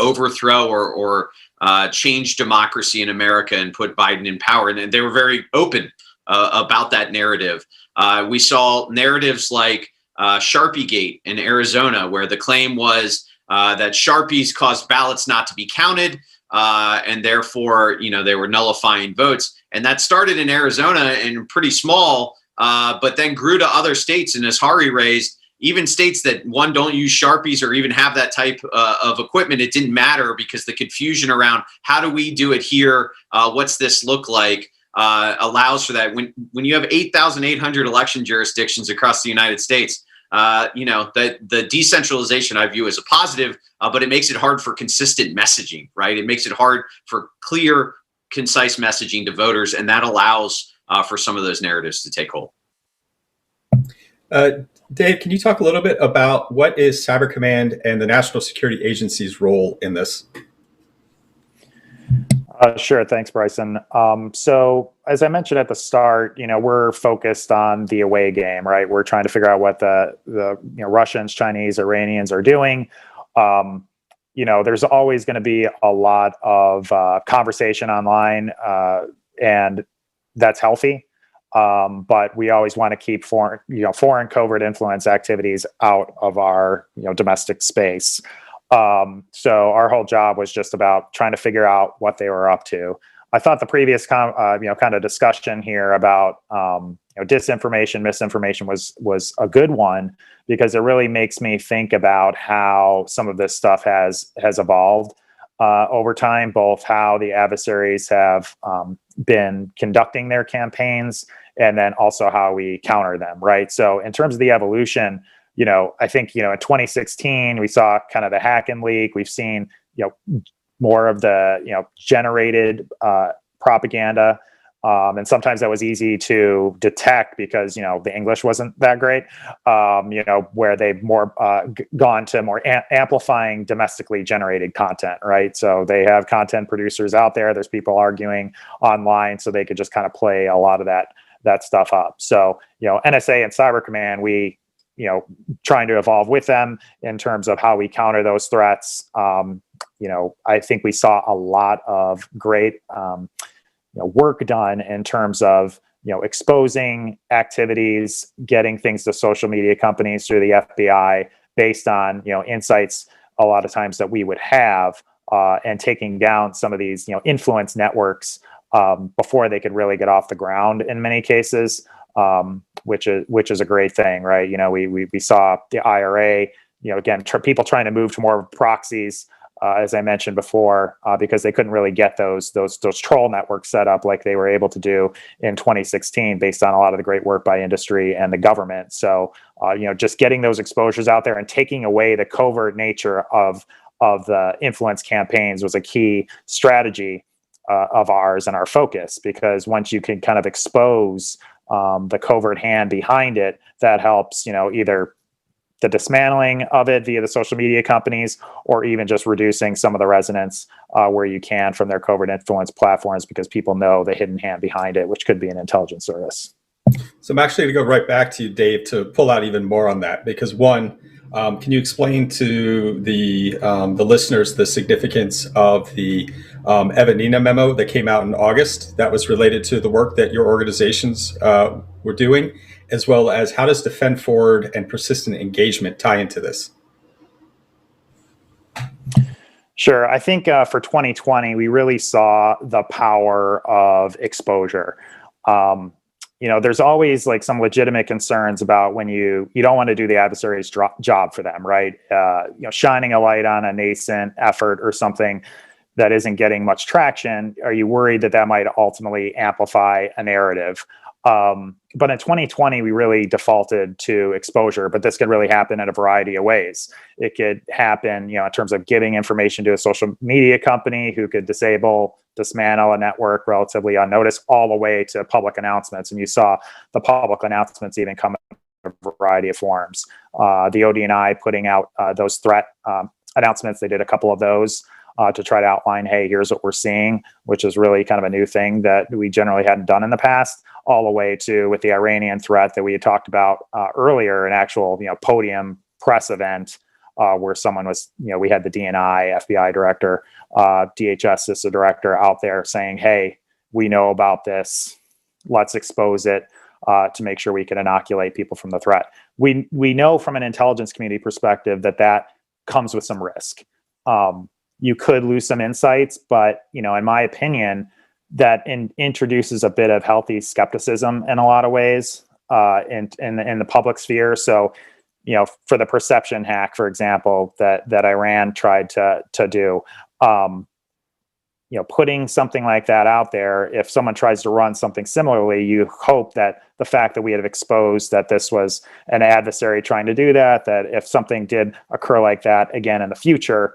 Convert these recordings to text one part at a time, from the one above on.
overthrow or change democracy in America and put Biden in power. And they were very open about that narrative. We saw narratives like Sharpiegate in Arizona, where the claim was that Sharpies caused ballots not to be counted, and therefore, they were nullifying votes. And that started in Arizona and pretty small, but then grew to other states. And as Harri raised, even states that don't use Sharpies or even have that type of equipment, it didn't matter because the confusion around how do we do it here, what's this look like, allows for that. When you have 8,800 election jurisdictions across the United States, the decentralization I view as a positive, but it makes it hard for consistent messaging, right? It makes it hard for clear, concise messaging to voters, and that allows for some of those narratives to take hold. Dave, can you talk a little bit about what is Cyber Command and the National Security Agency's role in this? Sure. Thanks, Bryson. So as I mentioned at the start, we're focused on the away game, right? We're trying to figure out what the Russians, Chinese, Iranians are doing. There's always going to be a lot of conversation online, and that's healthy. But we always want to keep foreign covert influence activities out of our domestic space. So our whole job was just about trying to figure out what they were up to. I thought the previous kind of discussion here about disinformation, misinformation was a good one, because it really makes me think about how some of this stuff has evolved over time, both how the adversaries have been conducting their campaigns, and then also how we counter them, right? So in terms of the evolution, I think, in 2016, we saw kind of the hack and leak. We've seen, more of the, generated propaganda. And sometimes that was easy to detect because, the English wasn't that great, where they've more gone to more amplifying domestically generated content, right? So they have content producers out there. There's people arguing online, so they could just kind of play a lot of that stuff up. So, NSA and Cyber Command, we, trying to evolve with them in terms of how we counter those threats. I think we saw a lot of great, work done in terms of, exposing activities, getting things to social media companies through the FBI based on, insights a lot of times that we would have, and taking down some of these, influence networks before they could really get off the ground in many cases. Which is a great thing, right? We saw the IRA, again, people trying to move to more proxies, as I mentioned before, because they couldn't really get those troll networks set up like they were able to do in 2016, based on a lot of the great work by industry and the government. So, just getting those exposures out there and taking away the covert nature of the influence campaigns was a key strategy of ours and our focus, because once you can kind of expose the covert hand behind it, that helps, either the dismantling of it via the social media companies, or even just reducing some of the resonance where you can from their covert influence platforms, because people know the hidden hand behind it, which could be an intelligence service. So I'm actually going to go right back to you, Dave, to pull out even more on that, because one, can you explain to the listeners the significance of the Evronina memo that came out in August that was related to the work that your organizations were doing, as well as how does defend forward and persistent engagement tie into this? Sure. I think for 2020, we really saw the power of exposure. There's always like some legitimate concerns about when you don't want to do the adversary's job for them, right? Shining a light on a nascent effort or something that isn't getting much traction. Are you worried that might ultimately amplify a narrative? But in 2020, we really defaulted to exposure, but this could really happen in a variety of ways. It could happen, in terms of giving information to a social media company who could dismantle a network relatively unnoticed, all the way to public announcements. And you saw the public announcements even come in a variety of forms. The ODNI putting out those threat announcements, they did a couple of those to try to outline, hey, here's what we're seeing, which is really kind of a new thing that we generally hadn't done in the past, all the way to with the Iranian threat that we had talked about earlier, an actual podium press event where someone was, we had the DNI, FBI director, DHS as the director out there saying, hey, we know about this. Let's expose it to make sure we can inoculate people from the threat. We know from an intelligence community perspective that comes with some risk. You could lose some insights, but in my opinion, that introduces a bit of healthy skepticism in a lot of ways in the public sphere. So, for the perception hack, for example, that Iran tried to do, putting something like that out there, if someone tries to run something similarly, you hope that the fact that we have exposed that this was an adversary trying to do that if something did occur like that again in the future,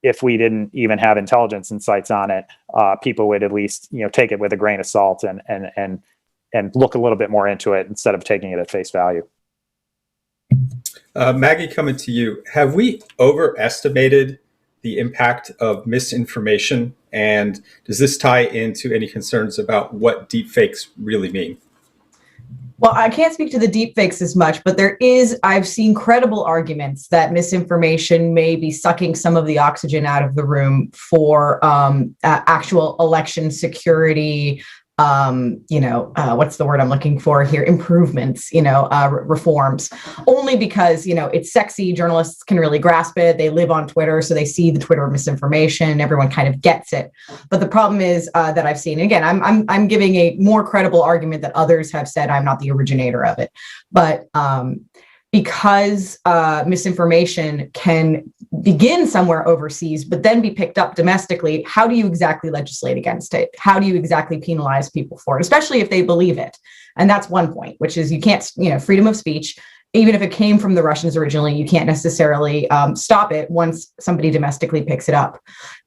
if we didn't even have intelligence insights on it, people would at least, take it with a grain of salt and look a little bit more into it instead of taking it at face value. Maggie, coming to you, have we overestimated the impact of misinformation, and does this tie into any concerns about what deepfakes really mean? Well, I can't speak to the deepfakes as much, but I've seen credible arguments that misinformation may be sucking some of the oxygen out of the room for actual election security, what's the word I'm looking for here? Improvements, reforms, only because, it's sexy. Journalists can really grasp it. They live on Twitter, so they see the Twitter misinformation. Everyone kind of gets it. But the problem is that I've seen, again, I'm giving a more credible argument that others have said. I'm not the originator of it, but because misinformation can begin somewhere overseas, but then be picked up domestically, how do you exactly legislate against it? How do you exactly penalize people for it, especially if they believe it? And that's one point, which is you can't, freedom of speech, even if it came from the Russians originally, you can't necessarily stop it once somebody domestically picks it up.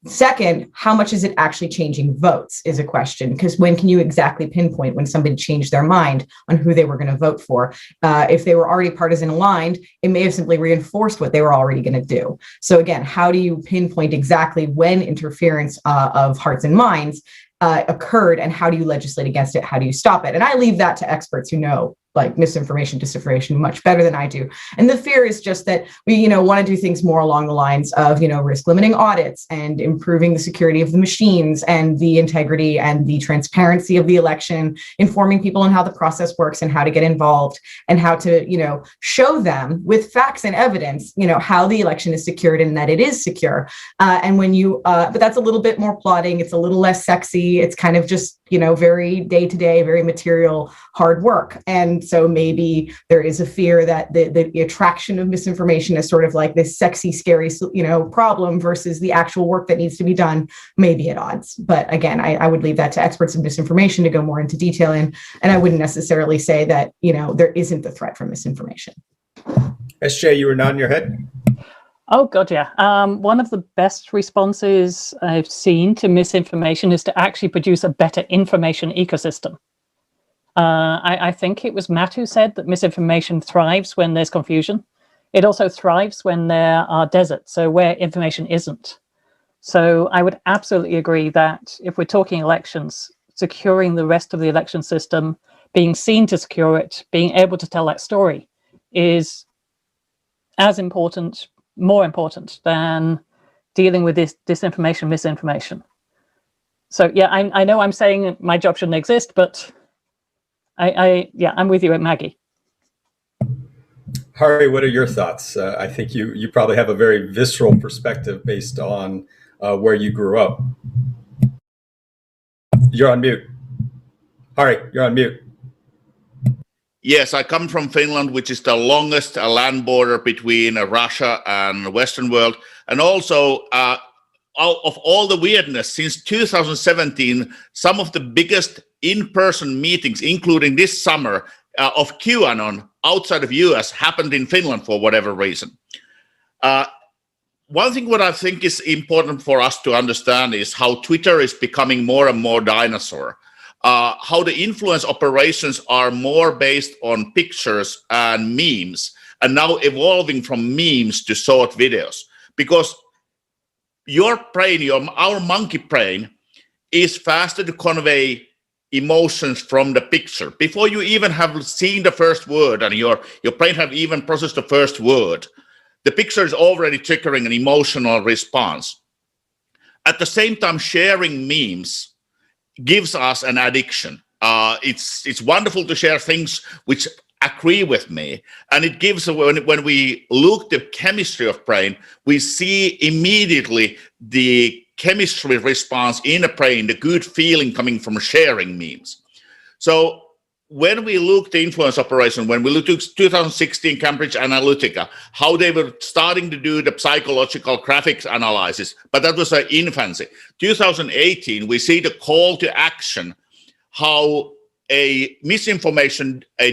Second, how much is it actually changing votes is a question, because when can you exactly pinpoint when somebody changed their mind on who they were going to vote for? If they were already partisan aligned, it may have simply reinforced what they were already going to do. So again, how do you pinpoint exactly when interference of hearts and minds occurred, and how do you legislate against it? How do you stop it? And I leave that to experts who know like misinformation, disinformation much better than I do. And the fear is just that we, want to do things more along the lines of, risk limiting audits and improving the security of the machines and the integrity and the transparency of the election, informing people on how the process works and how to get involved and how to, show them with facts and evidence, how the election is secured and that it is secure. And when but that's a little bit more plotting. It's a little less sexy. It's kind of just, very day-to-day, very material, hard work. And so maybe there is a fear that the attraction of misinformation is sort of like this sexy, scary, problem versus the actual work that needs to be done may be at odds. But again, I would leave that to experts in misinformation to go more into detail in, and I wouldn't necessarily say that, there isn't the threat from misinformation. SJ, you were nodding your head? Oh, God, yeah. One of the best responses I've seen to misinformation is to actually produce a better information ecosystem. I think it was Matt who said that misinformation thrives when there's confusion. It also thrives when there are deserts, so where information isn't. So I would absolutely agree that if we're talking elections, securing the rest of the election system, being seen to secure it, being able to tell that story is as important, more important than dealing with this disinformation, misinformation. So yeah, I know I'm saying my job shouldn't exist, but I'm with you at Maggie. Harri, what are your thoughts? I think you probably have a very visceral perspective based on where you grew up. You're on mute. Harri, you're on mute. Yes, I come from Finland, which is the longest land border between Russia and the Western world. And also, of all the weirdness, since 2017, some of the biggest in-person meetings, including this summer, of QAnon outside of US happened in Finland for whatever reason. One thing what I think is important for us to understand is how Twitter is becoming more and more dinosaur. How the influence operations are more based on pictures and memes, and now evolving from memes to short videos. Because your brain, our monkey brain, is faster to convey emotions from the picture. Before you even have seen the first word and your brain have even processed the first word, the picture is already triggering an emotional response. At the same time, sharing memes gives us an addiction. It's wonderful to share things which agree with me, and it gives, when we look the chemistry of brain, we see immediately the chemistry response in the brain, the good feeling coming from sharing memes. So when we look the influence operation, when we look to 2016 Cambridge Analytica, how they were starting to do the psychological graphics analysis, but that was an infancy. 2018, we see the call to action, how a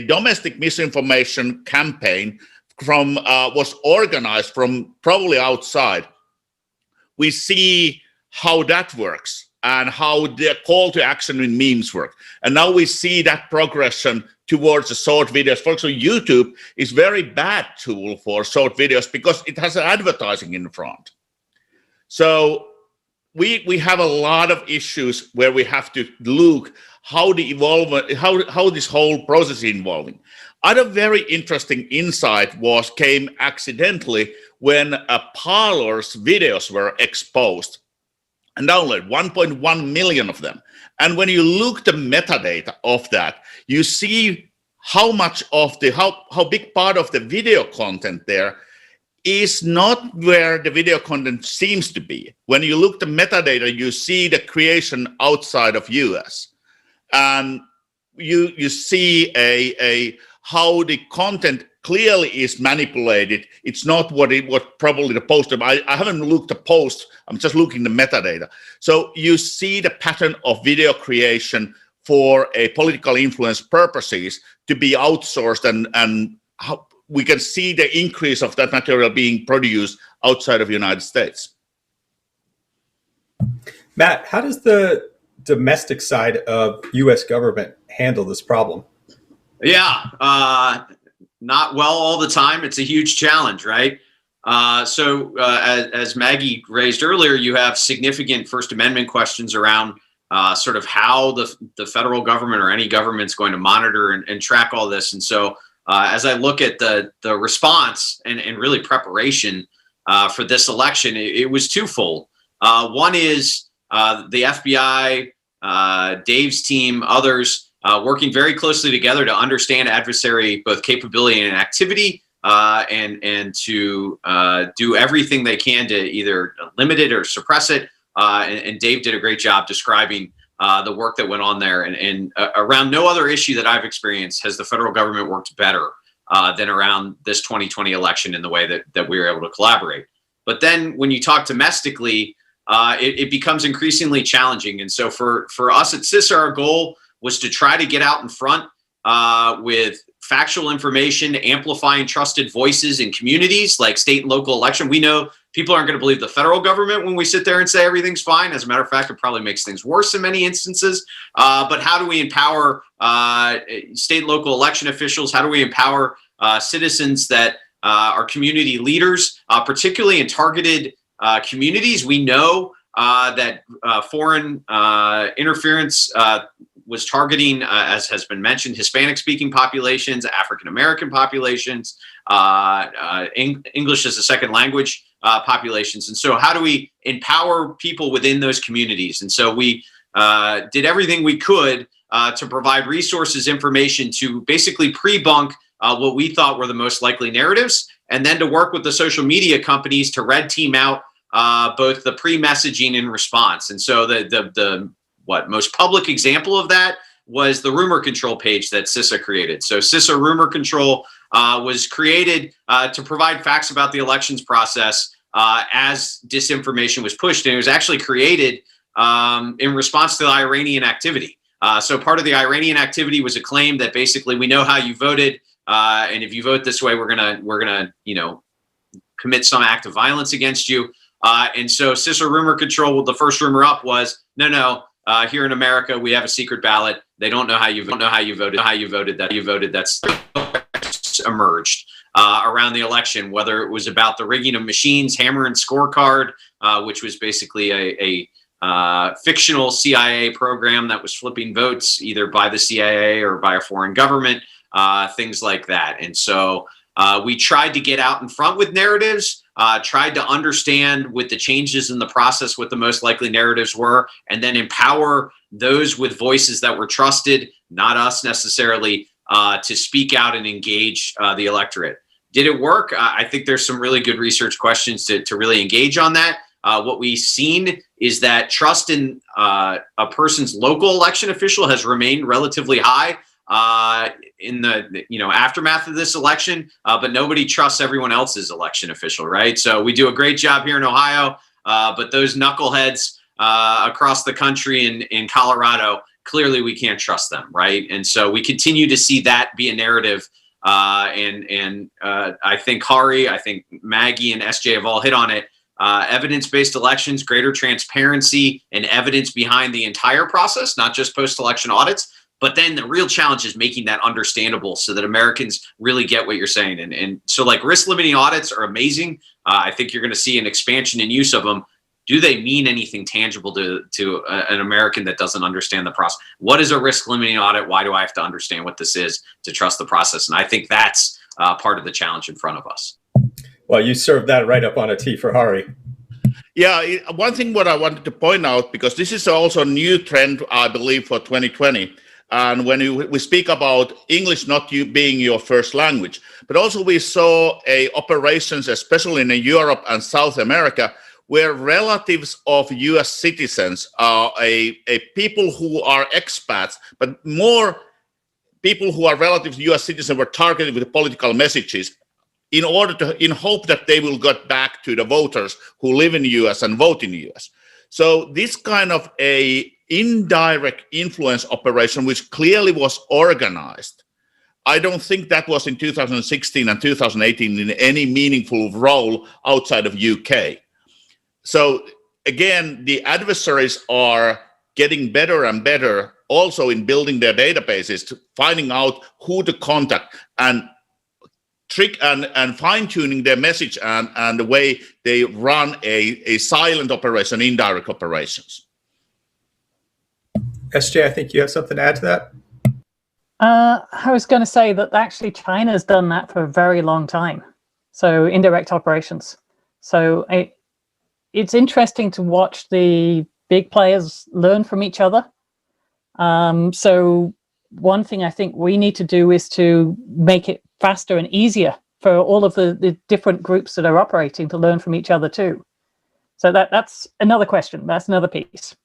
domestic misinformation campaign was organized from probably outside. We see how that works and how the call to action in memes work. And now we see that progression towards the short videos. For example, YouTube is very bad tool for short videos because it has advertising in front. So we have a lot of issues where we have to look how this whole process is evolving. Other very interesting insight came accidentally when Parler's videos were exposed and downloaded, 1.1 million of them. And when you look the metadata of that, you see how much of how big part of the video content there is not where the video content seems to be. When you look the metadata, you see the creation outside of US. And you see how the content clearly is manipulated. It's not what probably the post. I haven't looked the post. I'm just looking the metadata. So you see the pattern of video creation for a political influence purposes to be outsourced, and how we can see the increase of that material being produced outside of the United States. Matt, how does the domestic side of U.S. government handle this problem? Yeah, not well all the time. It's a huge challenge, right? As Maggie raised earlier, you have significant First Amendment questions around sort of how the federal government or any government's going to monitor and track all this. And so as I look at the response and really preparation for this election, it was twofold. One is the FBI, Dave's team, others working very closely together to understand adversary both capability and activity, and to do everything they can to either limit it or suppress it. And Dave did a great job describing the work that went on there. And around no other issue that I've experienced has the federal government worked better than around this 2020 election in the way that we were able to collaborate. But then when you talk domestically, it becomes increasingly challenging. And so for us at CISA, our goal was to try to get out in front with factual information, amplifying trusted voices in communities like state and local election. We know people aren't going to believe the federal government when we sit there and say everything's fine. As a matter of fact, it probably makes things worse in many instances. But how do we empower state and local election officials? How do we empower citizens that are community leaders, particularly in targeted communities? We know that foreign interference was targeting, as has been mentioned, Hispanic-speaking populations, African-American populations, English as a second language populations. And so how do we empower people within those communities? And so we did everything we could to provide resources, information to basically pre-bunk what we thought were the most likely narratives, and then to work with the social media companies to red team out both the pre-messaging and response. And so the most public example of that was the rumor control page that CISA created. So CISA Rumor Control was created to provide facts about the elections process as disinformation was pushed. And it was actually created in response to the Iranian activity. So part of the Iranian activity was a claim that basically we know how you voted, and if you vote this way, we're gonna commit some act of violence against you. And so CISA Rumor Control, the first rumor up was no. Here in America, we have a secret ballot. They don't know how you voted. That's emerged around the election, whether it was about the rigging of machines, hammer and scorecard, which was basically a fictional CIA program that was flipping votes either by the CIA or by a foreign government, things like that. And so We tried to get out in front with narratives, tried to understand with the changes in the process what the most likely narratives were, and then empower those with voices that were trusted, not us necessarily, to speak out and engage the electorate. Did it work? I think there's some really good research questions to really engage on that. What we've seen is that trust in a person's local election official has remained relatively high in the aftermath of this election, but nobody trusts everyone else's election official, right? So we do a great job here in Ohio, but those knuckleheads across the country in Colorado, clearly we can't trust them, right? And so we continue to see that be a narrative. And I think Harri, I think Maggie and SJ have all hit on it. Evidence-based elections, greater transparency and evidence behind the entire process, not just post-election audits. But then the real challenge is making that understandable so that Americans really get what you're saying. And so like risk limiting audits are amazing. I think you're going to see an expansion in use of them. Do they mean anything tangible to an American that doesn't understand the process? What is a risk limiting audit? Why do I have to understand what this is to trust the process? And I think that's part of the challenge in front of us. Well, you served that right up on a tee for Harri. Yeah, one thing what I wanted to point out, because this is also a new trend, I believe, for 2020. And when we speak about English not being your first language, but also we saw operations, especially in Europe and South America, where relatives of US citizens are a people who are expats, but more people who are relatives to US citizens were targeted with political messages in hope that they will get back to the voters who live in the US and vote in the US. So this kind of a indirect influence operation, which clearly was organized, I don't think that was in 2016 and 2018 in any meaningful role outside of UK. So again, the adversaries are getting better and better also in building their databases, to finding out who to contact and trick and fine-tuning their message and the way they run a silent operation, indirect operations. SJ, I think you have something to add to that? I was going to say that actually China's done that for a very long time. So indirect operations. So it's interesting to watch the big players learn from each other. So one thing I think we need to do is to make it faster and easier for all of the different groups that are operating to learn from each other too. So that's another question. That's another piece.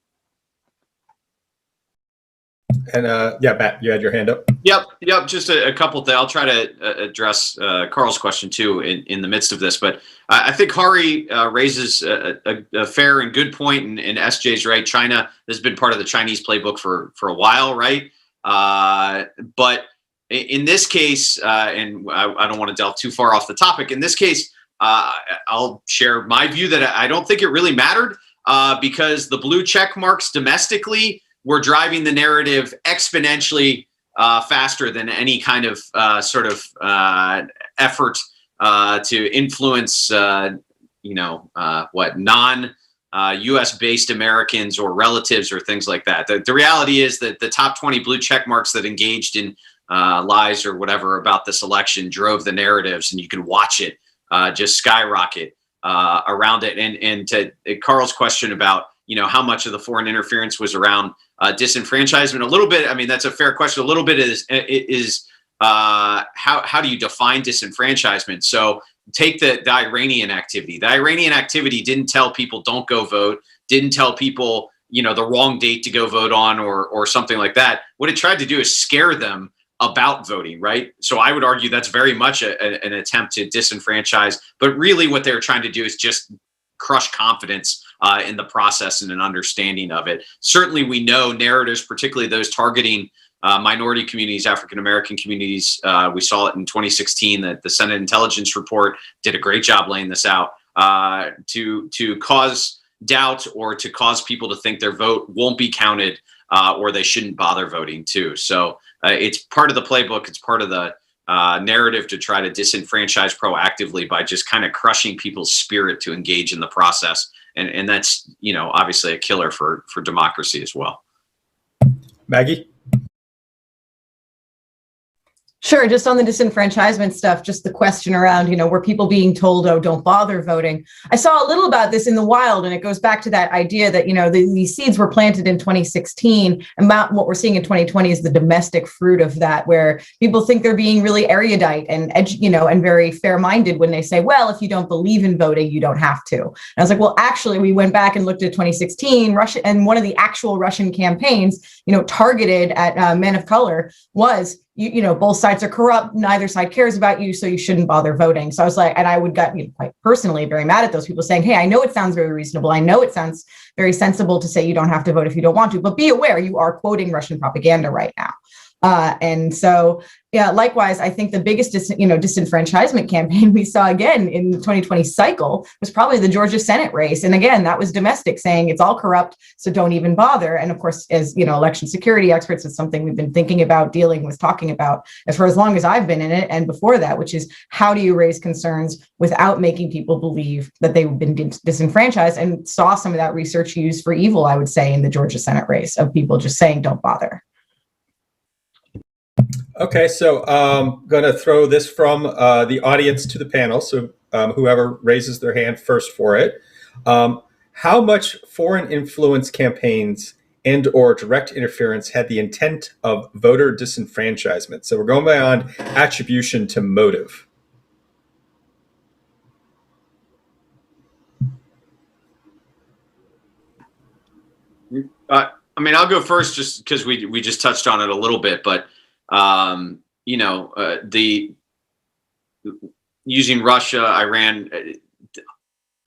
And yeah, Matt, you had your hand up. Yep. Just a couple things. I'll try to address Carl's question too in the midst of this. But I think Harri raises a fair and good point, and SJ's right. China has been part of the Chinese playbook for a while, right? But in this case, and I don't want to delve too far off the topic. In this case, I'll share my view that I don't think it really mattered because the blue check marks domestically were driving the narrative exponentially faster than any kind of effort to influence, non-US based Americans or relatives or things like that. The reality is that the top 20 blue check marks that engaged in lies or whatever about this election drove the narratives, and you can watch it just skyrocket around it. And to Carl's question about how much of the foreign interference was around disenfranchisement, a little bit. I mean, that's a fair question. A little bit is how do you define disenfranchisement? So take the Iranian activity. The Iranian activity didn't tell people don't go vote, didn't tell people the wrong date to go vote on or something like that. What it tried to do is scare them about voting, right? So I would argue that's very much an attempt to disenfranchise, but really what they're trying to do is just crush confidence in the process and an understanding of it. Certainly we know narratives, particularly those targeting minority communities, African-American communities. We saw it in 2016 that the Senate Intelligence Report did a great job laying this out to cause doubt or to cause people to think their vote won't be counted or they shouldn't bother voting too. So it's part of the playbook. It's part of the narrative to try to disenfranchise proactively by just kind of crushing people's spirit to engage in the process. And that's, obviously a killer for democracy as well. Maggie? Sure. Just on the disenfranchisement stuff, just the question around, were people being told, oh, don't bother voting? I saw a little about this in the wild, and it goes back to that idea that, these seeds were planted in 2016. And what we're seeing in 2020 is the domestic fruit of that, where people think they're being really erudite and, and very fair-minded when they say, well, if you don't believe in voting, you don't have to. And I was like, well, actually, we went back and looked at 2016, Russia, and one of the actual Russian campaigns, targeted at men of color was, both sides are corrupt, neither side cares about you, so you shouldn't bother voting. So I was like, and I would get quite personally very mad at those people saying, hey, I know it sounds very reasonable. I know it sounds very sensible to say you don't have to vote if you don't want to, but be aware you are quoting Russian propaganda right now. And so, yeah, likewise, I think the biggest disenfranchisement campaign we saw again in the 2020 cycle was probably the Georgia Senate race. And again, that was domestic, saying it's all corrupt, so don't even bother. And of course, as election security experts, it's something we've been thinking about, dealing with, talking about for as long as I've been in it and before that, which is how do you raise concerns without making people believe that they've been disenfranchised, and saw some of that research used for evil, I would say, in the Georgia Senate race, of people just saying don't bother. Okay, so I'm going to throw this from the audience to the panel. So whoever raises their hand first for it. How much foreign influence campaigns and or direct interference had the intent of voter disenfranchisement? So we're going beyond attribution to motive. I'll go first just because we just touched on it a little bit, but the using Russia, Iran,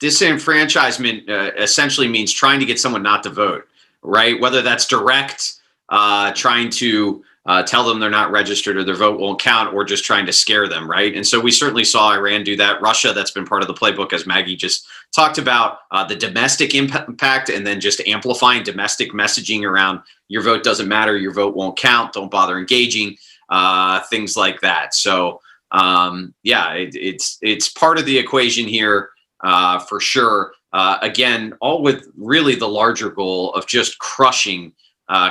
disenfranchisement essentially means trying to get someone not to vote, right? Whether that's direct, trying to tell them they're not registered or their vote won't count, or just trying to scare them, right? And so we certainly saw Iran do that. Russia, that's been part of the playbook, as Maggie just talked about, the domestic impact, and then just amplifying domestic messaging around your vote doesn't matter, your vote won't count, don't bother engaging, things like that. So it's part of the equation here for sure. Again, all with really the larger goal of just crushing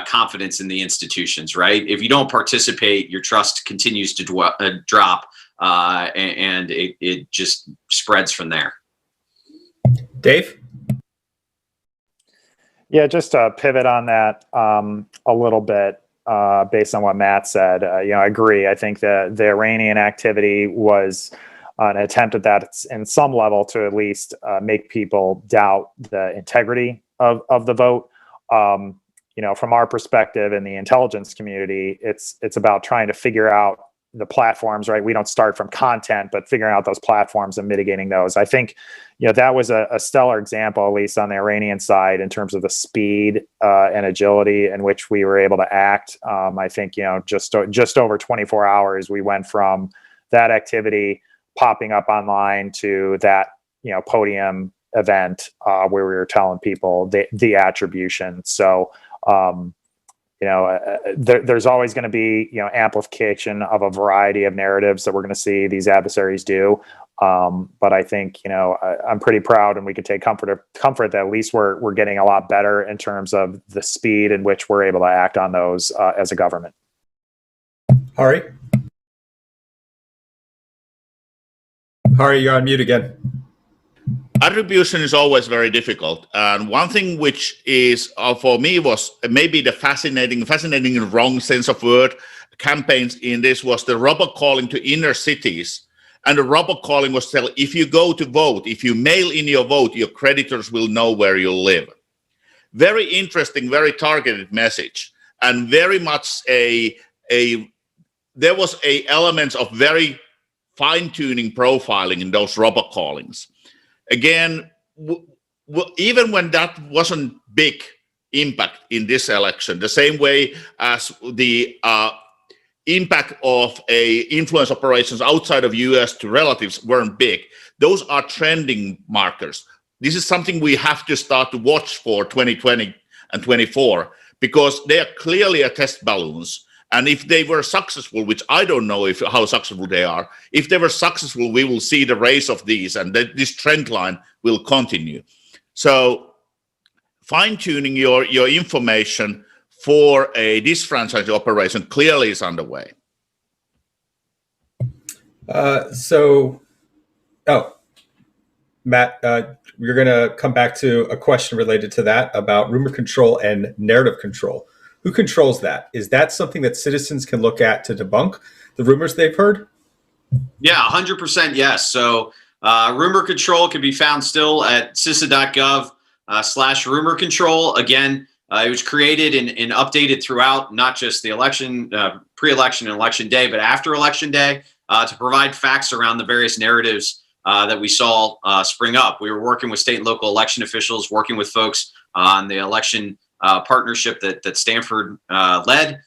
confidence in the institutions, right? If you don't participate, your trust continues to drop, and it just spreads from there. Dave? Yeah, just to pivot on that a little bit based on what Matt said. I agree. I think the Iranian activity was an attempt at that in some level to at least make people doubt the integrity of the vote. From our perspective in the intelligence community, it's about trying to figure out the platforms, right? We don't start from content, but figuring out those platforms and mitigating those. I think, that was a stellar example, at least on the Iranian side, in terms of the speed and agility in which we were able to act. I think, just over 24 hours, we went from that activity popping up online to that, podium event where we were telling people the attribution. So, there's always going to be, amplification of a variety of narratives that we're going to see these adversaries do. But I think, I'm pretty proud, and we can take comfort that at least we're getting a lot better in terms of the speed in which we're able to act on those as a government. Harri, you're on mute again. Attribution is always very difficult, and one thing which is for me was maybe the fascinating wrong sense of word campaigns in this was the robocalling to inner cities, and the robocalling was tell if you go to vote, if you mail in your vote, your creditors will know where you live. Very interesting, very targeted message, and very much there was a element of very fine-tuning profiling in those robocallings. Again, even when that wasn't big impact in this election, the same way as the impact of influence operations outside of US to relatives weren't big, those are trending markers. This is something we have to start to watch for 2020 and 24, because they are clearly a test balloons. And if they were successful, which I don't know how successful they are, if they were successful, we will see the rise of these, and this trend line will continue. So fine-tuning your information for a disfranchised operation clearly is underway. Matt, you're going to come back to a question related to that about rumor control and narrative control. Who controls that? Is that something that citizens can look at to debunk the rumors they've heard? Yeah, 100% yes. So rumor control can be found still at CISA.gov/rumor control. Again, it was created and updated throughout, not just the election, pre-election and election day, but after election day, to provide facts around the various narratives that we saw spring up. We were working with state and local election officials, working with folks on the election partnership that Stanford led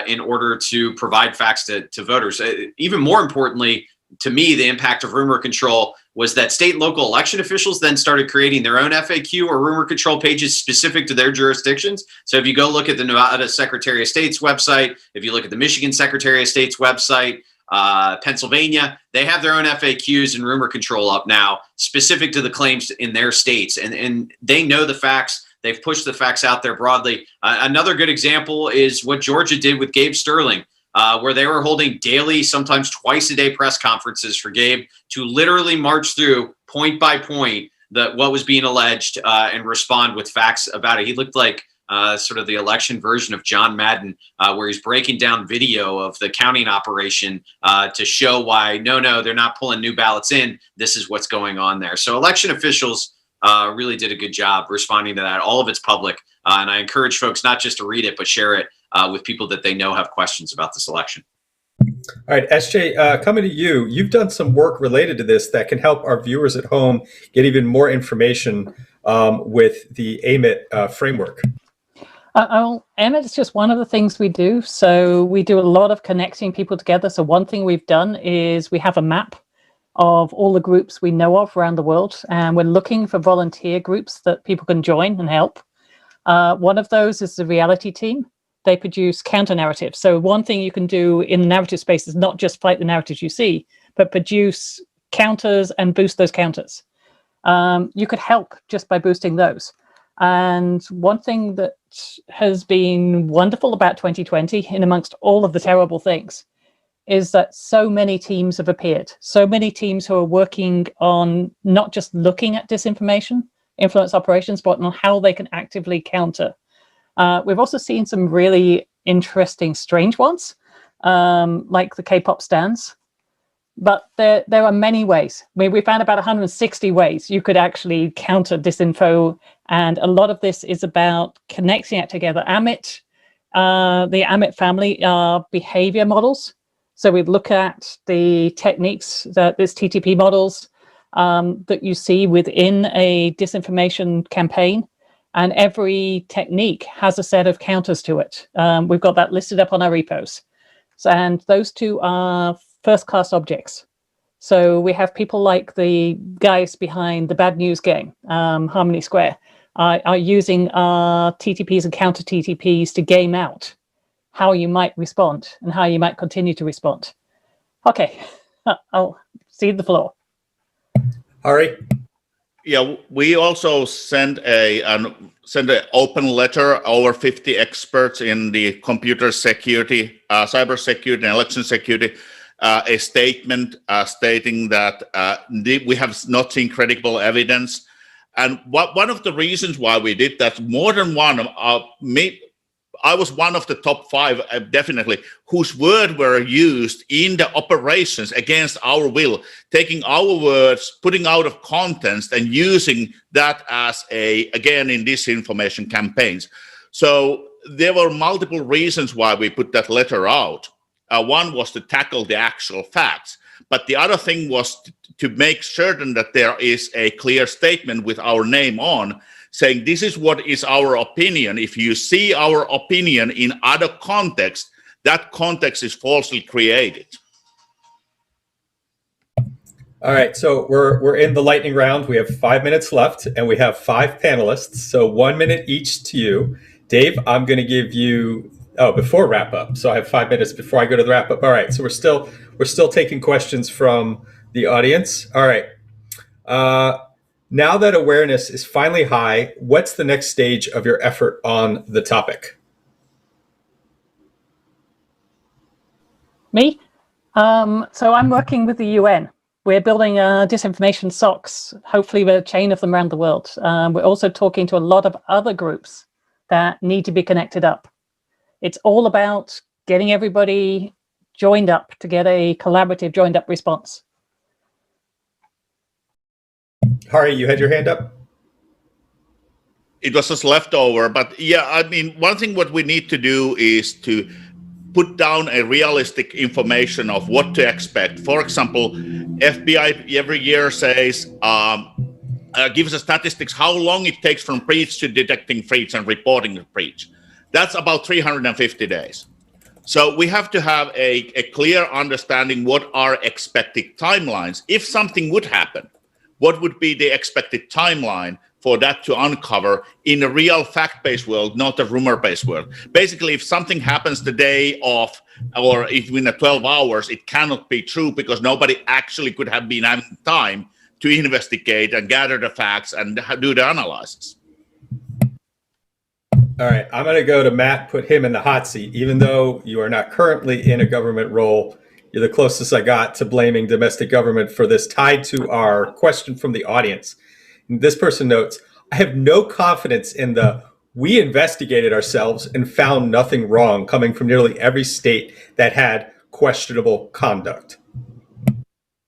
in order to provide facts to voters. Even more importantly, to me, the impact of rumor control was that state and local election officials then started creating their own FAQ or rumor control pages specific to their jurisdictions. So if you go look at the Nevada Secretary of State's website, if you look at the Michigan Secretary of State's website, Pennsylvania, they have their own FAQs and rumor control up now specific to the claims in their states. And they know the facts. They've pushed the facts out there broadly. Another good example is what Georgia did with Gabe Sterling, where they were holding daily, sometimes twice a day press conferences for Gabe to literally march through point by point what was being alleged and respond with facts about it. He looked like sort of the election version of John Madden, where he's breaking down video of the counting operation to show why, no, they're not pulling new ballots in. This is what's going on there. So election officials really did a good job responding to that. All of it's public. And I encourage folks not just to read it, but share it with people that they know have questions about this election. All right, SJ, coming to you, you've done some work related to this that can help our viewers at home get even more information with the AMIT framework. AMIT is just one of the things we do. So we do a lot of connecting people together. So one thing we've done is we have a map of all the groups we know of around the world, and we're looking for volunteer groups that people can join and help. One of those is the reality team. They produce counter narratives. So one thing you can do in the narrative space is not just fight the narratives you see, but produce counters and boost those counters. You could help just by boosting those. And one thing that has been wonderful about 2020, in amongst all of the terrible things, is that so many teams have appeared. So many teams who are working on not just looking at disinformation, influence operations, but on how they can actively counter. We've also seen some really interesting, strange ones, like the K-pop stans. But there are many ways. We found about 160 ways you could actually counter disinfo. And a lot of this is about connecting it together. AMIT, the AMIT family are behavior models. So we look at the techniques, there's TTP models that you see within a disinformation campaign. And every technique has a set of counters to it. We've got that listed up on our repos. So, and those two are first-class objects. So we have people like the guys behind the bad news game, Harmony Square, are using TTPs and counter TTPs to game out how you might respond and how you might continue to respond. Okay, I'll cede the floor. Harri? Yeah, we also send an open letter, over 50 experts in the computer security, cybersecurity, and election security, a statement stating that we have not seen credible evidence. And one of the reasons why we did that, more than one, I was one of the top 5, definitely, whose words were used in the operations against our will, taking our words, putting out of context, and using that as again, in disinformation campaigns. So there were multiple reasons why we put that letter out. One was to tackle the actual facts, but the other thing was to make certain that there is a clear statement with our name on, saying this is what is our opinion. If you see our opinion in other context, that context is falsely created. All right, so we're in the lightning round. We have 5 minutes left, and we have 5 panelists. So 1 minute each to you. Dave, I'm going to give you before wrap up. So I have 5 minutes before I go to the wrap up. All right, so we're still taking questions from the audience. All right. Now that awareness is finally high, what's the next stage of your effort on the topic? Me? So I'm working with the UN. We're building disinformation SOCs, hopefully with a chain of them around the world. We're also talking to a lot of other groups that need to be connected up. It's all about getting everybody joined up to get a collaborative joined up response. Harri, you had your hand up? It was just leftover, but yeah, I mean, one thing what we need to do is to put down a realistic information of what to expect. For example, FBI every year says, gives us statistics how long it takes from breach to detecting breach and reporting the breach. That's about 350 days. So we have to have a clear understanding what are expected timelines. If something would happen, what would be the expected timeline for that to uncover in a real fact-based world, not a rumor-based world? Basically, if something happens the day of, or if within 12 hours, it cannot be true because nobody actually could have been having time to investigate and gather the facts and do the analysis. All right, I'm going to go to Matt, put him in the hot seat. Even though you are not currently in a government role, you're the closest I got to blaming domestic government for this, tied to our question from the audience. And this person notes, I have no confidence in the "we investigated ourselves and found nothing wrong" coming from nearly every state that had questionable conduct.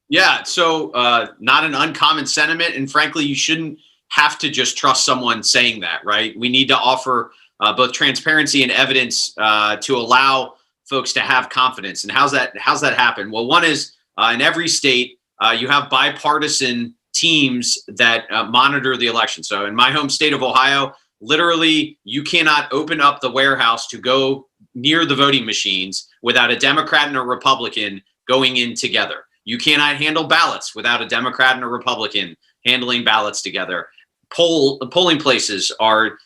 Yeah, so not an uncommon sentiment. And frankly, you shouldn't have to just trust someone saying that, right? We need to offer both transparency and evidence to allow folks to have confidence. And how's that happen? Well, one is in every state, you have bipartisan teams that monitor the election. So in my home state of Ohio, literally, you cannot open up the warehouse to go near the voting machines without a Democrat and a Republican going in together. You cannot handle ballots without a Democrat and a Republican handling ballots together. The polling places are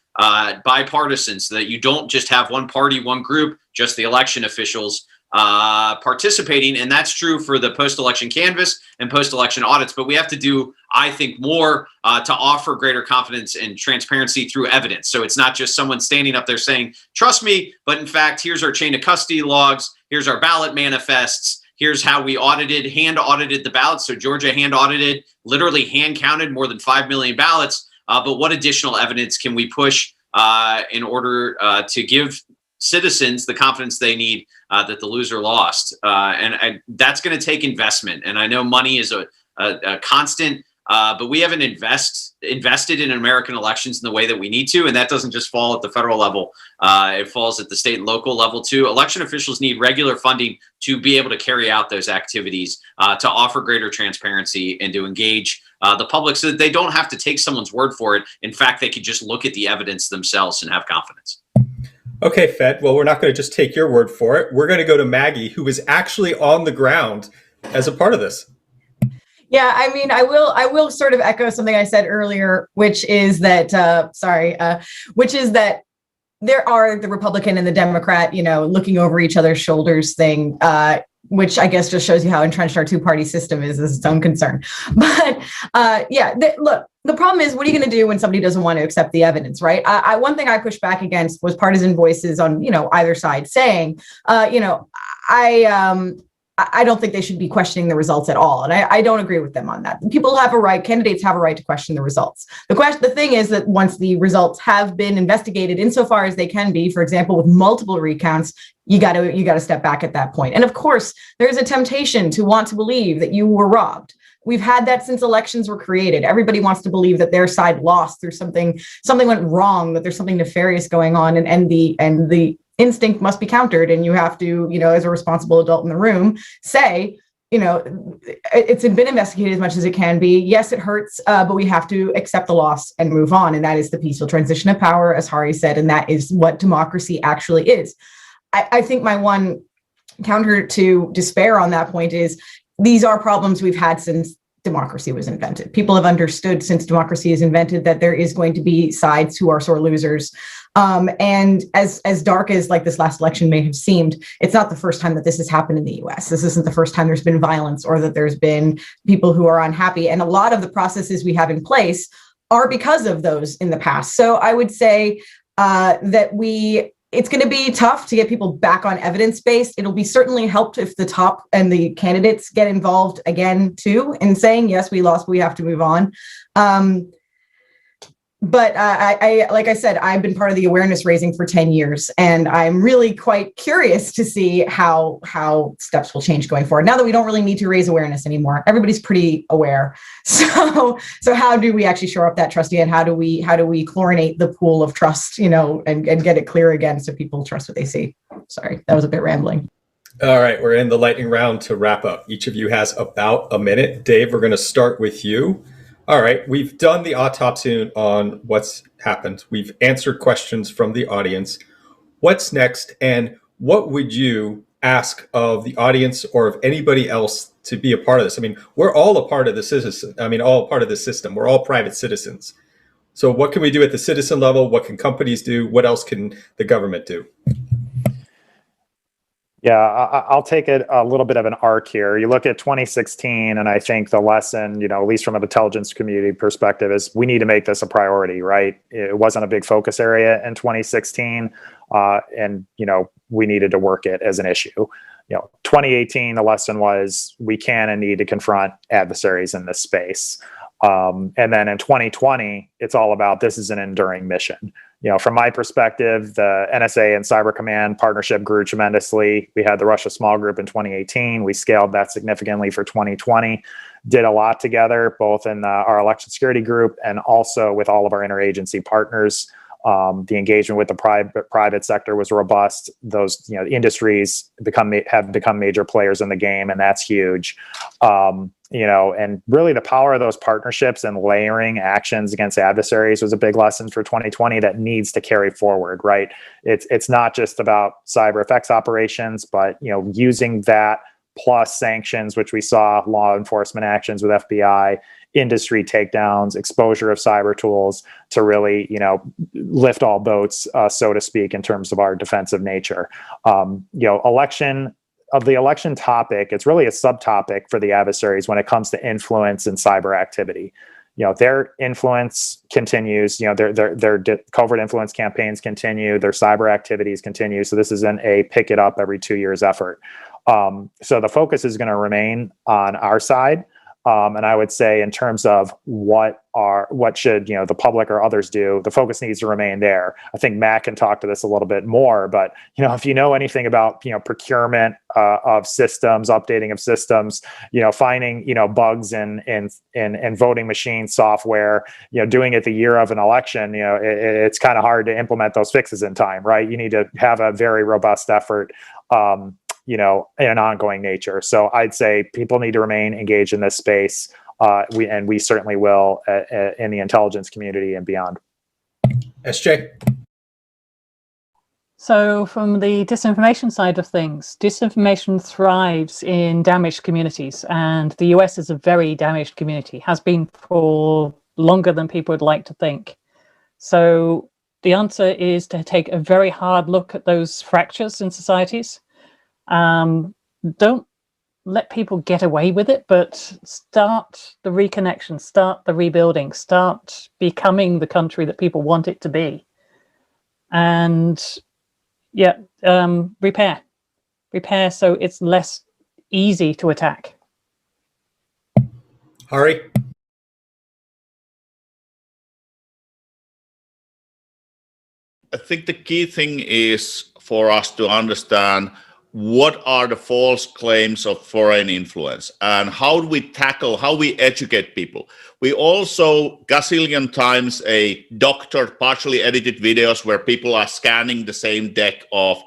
bipartisan, so that you don't just have one party, one group, just the election officials participating. And that's true for the post-election canvass and post-election audits. But we have to do, I think, more to offer greater confidence and transparency through evidence. So it's not just someone standing up there saying, trust me, but in fact, here's our chain of custody logs, here's our ballot manifests, here's how we hand audited the ballots. So Georgia hand audited, literally hand counted more than 5 million ballots. But what additional evidence can we push in order to give citizens the confidence they need that the loser lost? And that's going to take investment. And I know money is a constant, but we haven't invested in American elections in the way that we need to. And that doesn't just fall at the federal level. It falls at the state and local level too. Election officials need regular funding to be able to carry out those activities, to offer greater transparency and to engage the public so that they don't have to take someone's word for it. In fact, they could just look at the evidence themselves and have confidence. Okay, Fed. Well, we're not going to just take your word for it. We're going to go to Maggie, who is actually on the ground as a part of this. Yeah, I mean, I will sort of echo something I said earlier, which is that, which is that there are the Republican and the Democrat, looking over each other's shoulders thing, which I guess just shows you how entrenched our two-party system is its own concern. But look, the problem is, what are you going to do when somebody doesn't want to accept the evidence, right? One thing I pushed back against was partisan voices on, either side saying, I don't think they should be questioning the results at all. And I don't agree with them on that. People have a right, candidates have a right to question the results. The thing is that once the results have been investigated insofar as they can be, for example, with multiple recounts, you got to step back at that point. And of course, there's a temptation to want to believe that you were robbed. We've had that since elections were created. Everybody wants to believe that their side lost through something went wrong, that there's something nefarious going on, and the instinct must be countered. And you have to, as a responsible adult in the room, say, it's been investigated as much as it can be. Yes, it hurts, but we have to accept the loss and move on. And that is the peaceful transition of power, as Harri said, and that is what democracy actually is. I think my one counter to despair on that point is these are problems we've had since democracy was invented. People have understood since democracy is invented that there is going to be sides who are sore losers. And as dark as like this last election may have seemed, it's not the first time that this has happened in the US. This isn't the first time there's been violence or that there's been people who are unhappy. And a lot of the processes we have in place are because of those in the past. So I would say that we it's going to be tough to get people back on evidence-based. It'll be certainly helped if the top and the candidates get involved again too in saying, yes, we lost, but we have to move on. But I like I said, I've been part of the awareness raising for 10 years, and I'm really quite curious to see how steps will change going forward. Now that we don't really need to raise awareness anymore, everybody's pretty aware. So how do we actually shore up that trust again? How do we chlorinate the pool of trust, and get it clear again so people trust what they see? Sorry, that was a bit rambling. All right, we're in the lightning round to wrap up. Each of you has about a minute. Dave, we're going to start with you. All right, we've done the autopsy on what's happened. We've answered questions from the audience. What's next, and what would you ask of the audience or of anybody else to be a part of this? I mean, we're all a part of the citizen. All part of the system. We're all private citizens. So what can we do at the citizen level? What can companies do? What else can the government do? Yeah, I'll take it a little bit of an arc here. You look at 2016, and I think the lesson, at least from an intelligence community perspective, is we need to make this a priority, right? It wasn't a big focus area in 2016, and we needed to work it as an issue. 2018, the lesson was we can and need to confront adversaries in this space. And then in 2020, it's all about this is an enduring mission. From my perspective, the NSA and Cyber Command partnership grew tremendously. We had the Russia Small Group in 2018. We scaled that significantly for 2020. Did a lot together, both in our election security group and also with all of our interagency partners. The engagement with the private sector was robust. Those industries have become major players in the game, and that's huge. And really the power of those partnerships and layering actions against adversaries was a big lesson for 2020 that needs to carry forward, right? It's not just about cyber effects operations, but using that plus sanctions, which we saw law enforcement actions with FBI, industry takedowns, exposure of cyber tools to really, lift all boats, so to speak, in terms of our defensive nature. The election topic, it's really a subtopic for the adversaries when it comes to influence and cyber activity. Their influence continues, their covert influence campaigns continue, their cyber activities continue. So this isn't a pick it up every 2 years effort. So the focus is going to remain on our side. And I would say in terms of what should the public or others do, the focus needs to remain there. I think Matt can talk to this a little bit more, but if you know anything about procurement of systems, updating of systems, finding bugs in voting machine software, doing it the year of an election, it's kind of hard to implement those fixes in time, right? You need to have a very robust effort. In an ongoing nature. So I'd say people need to remain engaged in this space. We certainly will in the intelligence community and beyond. SJ? So from the disinformation side of things, disinformation thrives in damaged communities, and the US is a very damaged community, has been for longer than people would like to think. So the answer is to take a very hard look at those fractures in societies. Don't let people get away with it, but start the reconnection, start the rebuilding, start becoming the country that people want it to be. And repair so it's less easy to attack. Harri? I think the key thing is for us to understand what are the false claims of foreign influence and how do we educate people. We also gazillion times a doctored, partially edited videos where people are scanning the same deck of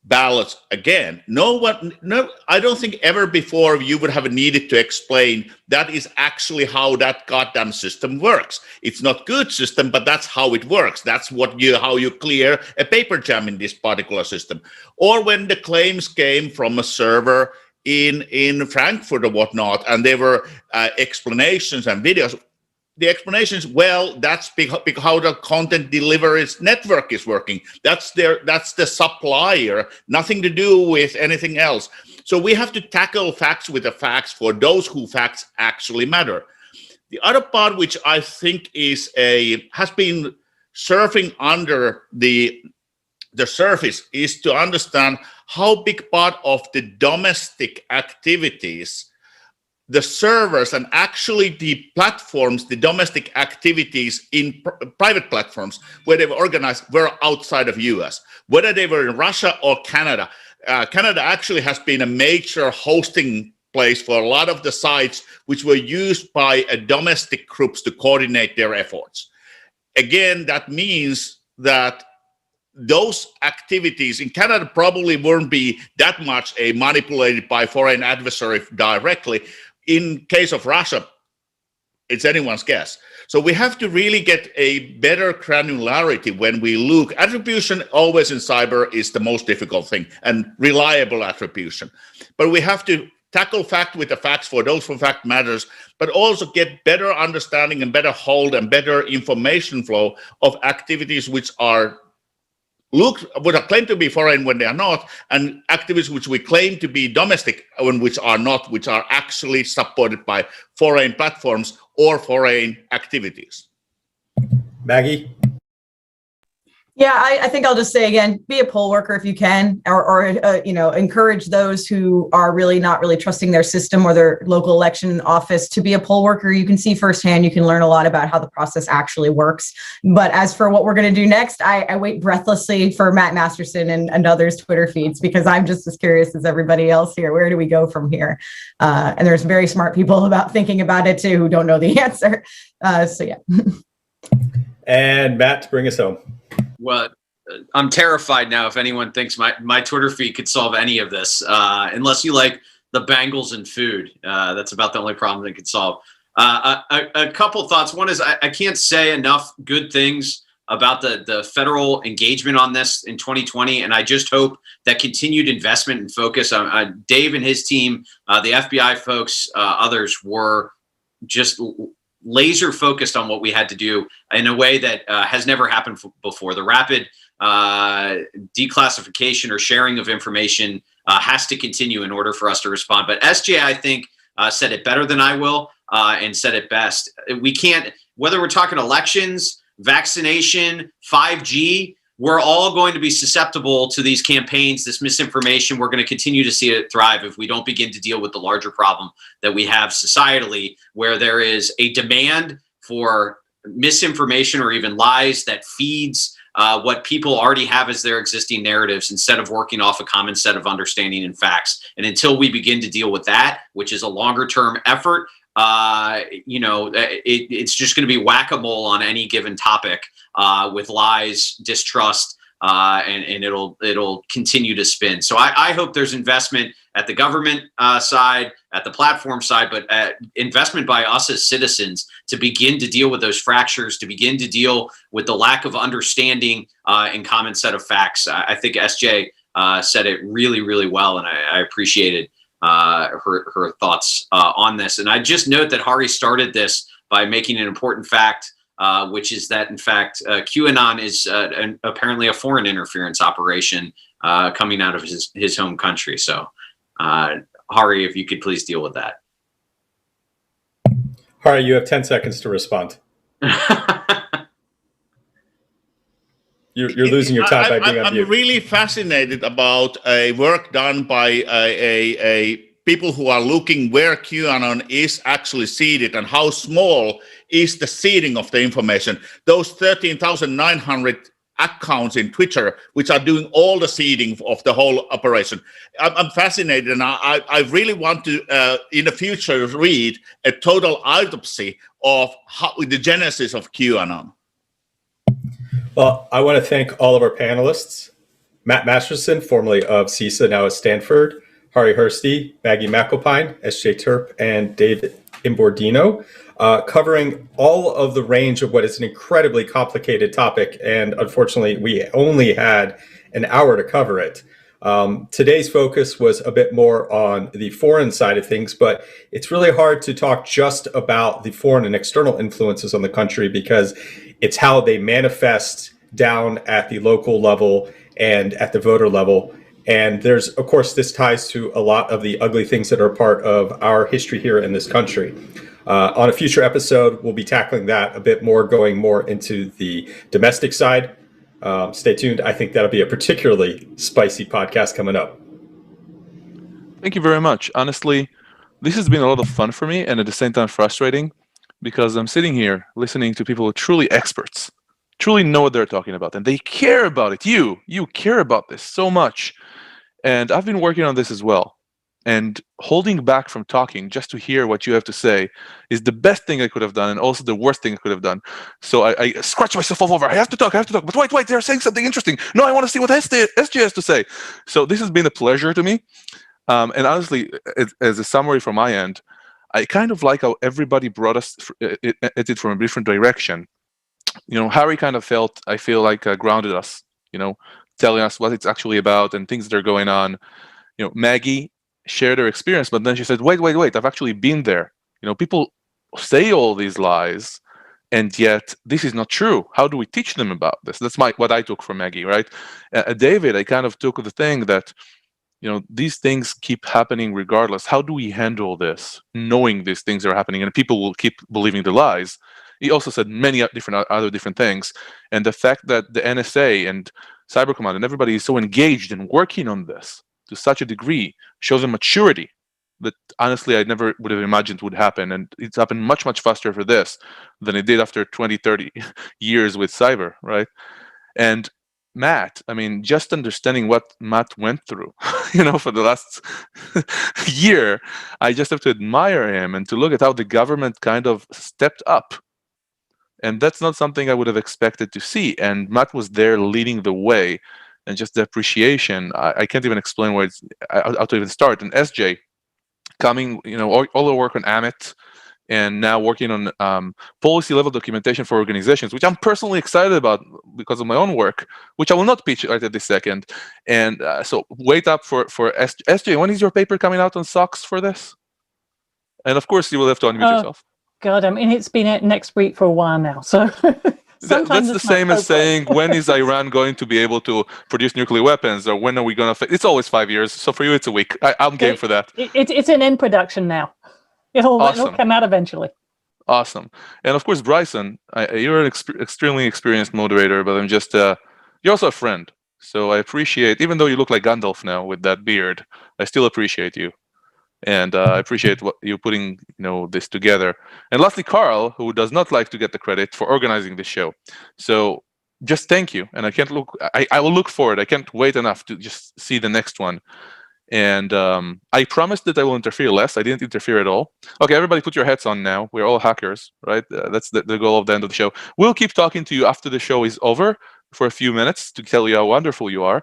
ballots again. I don't think ever before you would have needed to explain that is actually how that goddamn system works. It's not good system, but that's how it works. That's how you clear a paper jam in this particular system. Or when the claims came from a server in Frankfurt or whatnot, and there were explanations and videos. The explanation is, well, that's how the content delivery network is working. That's the supplier, nothing to do with anything else. So we have to tackle facts with the facts for those who facts actually matter. The other part, which I think has been surfing under the the surface is to understand how big part of the domestic activities, the servers and actually the platforms, the domestic activities in private platforms where they were organized were outside of US, whether they were in Russia or Canada. Canada actually has been a major hosting place for a lot of the sites which were used by domestic groups to coordinate their efforts. Again, that means that those activities in Canada probably won't be that much manipulated by foreign adversary directly. In case of Russia, it's anyone's guess. So we have to really get a better granularity when we look. Attribution always in cyber is the most difficult thing, and reliable attribution. But we have to tackle fact with the facts for those who fact matters, but also get better understanding and better hold and better information flow of activities which are claimed to be foreign when they are not, and activities which we claim to be domestic when which are not, which are actually supported by foreign platforms or foreign activities. Maggie? Yeah, I think I'll just say again, be a poll worker if you can, or encourage those who are really not really trusting their system or their local election office to be a poll worker. You can see firsthand, you can learn a lot about how the process actually works. But as for what we're going to do next, I wait breathlessly for Matt Masterson and others' Twitter feeds, because I'm just as curious as everybody else here. Where do we go from here? And there's very smart people thinking about it too who don't know the answer. So yeah. And Matt, to bring us home. Well, I'm terrified now if anyone thinks my Twitter feed could solve any of this, unless you like the Bengals and food. That's about the only problem they could solve. A couple thoughts. One is I can't say enough good things about the federal engagement on this in 2020, and I just hope that continued investment and focus on Dave and his team, the FBI folks, others were just laser focused on what we had to do in a way that has never happened before. The rapid declassification or sharing of information has to continue in order for us to respond. But SJ, I think, said it better than I will and said it best. We can't, whether we're talking elections, vaccination, 5G, we're all going to be susceptible to these campaigns, this misinformation. We're going to continue to see it thrive if we don't begin to deal with the larger problem that we have societally, where there is a demand for misinformation or even lies that feeds what people already have as their existing narratives, instead of working off a common set of understanding and facts. And until we begin to deal with that, which is a longer term effort, it's just going to be whack-a-mole on any given topic with lies, distrust, and it'll continue to spin. So I hope there's investment at the government side, at the platform side, but investment by us as citizens to begin to deal with those fractures, to begin to deal with the lack of understanding and common set of facts. I think SJ said it really, really well, and I appreciated her thoughts on this. And I just note that Harri started this by making an important fact, which is that, in fact, QAnon is apparently a foreign interference operation coming out of his home country. So, Harri, if you could please deal with that. Harri, you have 10 seconds to respond. You're losing your time by being on mute. I'm really fascinated about a work done by a people who are looking where QAnon is actually seeded and how small is the seeding of the information. Those 13,900 accounts in Twitter, which are doing all the seeding of the whole operation. I'm fascinated, and I really want to, in the future, read a total autopsy of the genesis of QAnon. Well, I want to thank all of our panelists, Matt Masterson, formerly of CISA, now at Stanford, Harri Hursti, Maggie MacAlpine, SJ Terp, and David Imbordino, covering all of the range of what is an incredibly complicated topic. And unfortunately, we only had an hour to cover it. Today's focus was a bit more on the foreign side of things, but it's really hard to talk just about the foreign and external influences on the country, because it's how they manifest down at the local level and at the voter level. And there's, of course, this ties to a lot of the ugly things that are part of our history here in this country. On a future episode, we'll be tackling that a bit more, going more into the domestic side. Stay tuned. I think that'll be a particularly spicy podcast coming up. Thank you very much. Honestly, this has been a lot of fun for me and at the same time frustrating because I'm sitting here listening to people who are truly experts, truly know what they're talking about, and they care about it. You care about this so much. And I've been working on this as well. And holding back from talking just to hear what you have to say is the best thing I could have done and also the worst thing I could have done. So I scratch myself all over. I have to talk. But wait, they're saying something interesting. No, I want to see what SJ has to say. So this has been a pleasure to me. And honestly, as a summary from my end, I kind of like how everybody brought us at it from a different direction. Harri kind of I feel like grounded us, telling us what it's actually about and things that are going on. Maggie shared her experience, but then she said, wait, I've actually been there. People say all these lies, and yet this is not true. How do we teach them about this? That's what I took from Maggie, right? David, I kind of took the thing that, these things keep happening regardless. How do we handle this, knowing these things are happening and people will keep believing the lies? He also said many other different things. And the fact that the NSA and Cyber Command and everybody is so engaged in working on this to such a degree shows a maturity that honestly I never would have imagined would happen. And it's happened much, much faster for this than it did after 20, 30 years with cyber, right? And Matt, just understanding what Matt went through, for the last year, I just have to admire him and to look at how the government kind of stepped up. And that's not something I would have expected to see. And Matt was there leading the way, and just the appreciation. I can't even explain how to even start. And SJ, coming, all the work on Amit, and now working on policy level documentation for organizations, which I'm personally excited about because of my own work, which I will not pitch right at this second. And so wait up for SJ. When is your paper coming out on SOX for this? And of course, you will have to unmute yourself. God, it's been out next week for a while now. So that's the same as saying, when is Iran going to be able to produce nuclear weapons, or when are we going to? It's always 5 years. So for you, it's a week. I'm game for that. It's in production now. It'll come out eventually. Awesome. And of course, Bryson, you're an extremely experienced moderator, but I'm just, you're also a friend. So I appreciate, even though you look like Gandalf now with that beard, I still appreciate you. And I appreciate what you putting, this together. And lastly, Carl, who does not like to get the credit for organizing this show. So just thank you. And I will look forward. I can't wait enough to just see the next one. And I promised that I will interfere less. I didn't interfere at all. Okay, everybody put your heads on now. We're all hackers, right? That's the goal of the end of the show. We'll keep talking to you after the show is over for a few minutes to tell you how wonderful you are.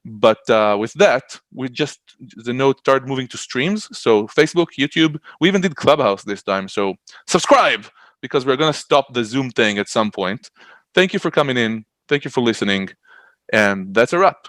But with that, the note started moving to streams. So Facebook, YouTube, we even did Clubhouse this time. So subscribe, because we're going to stop the Zoom thing at some point. Thank you for coming in. Thank you for listening. And that's a wrap.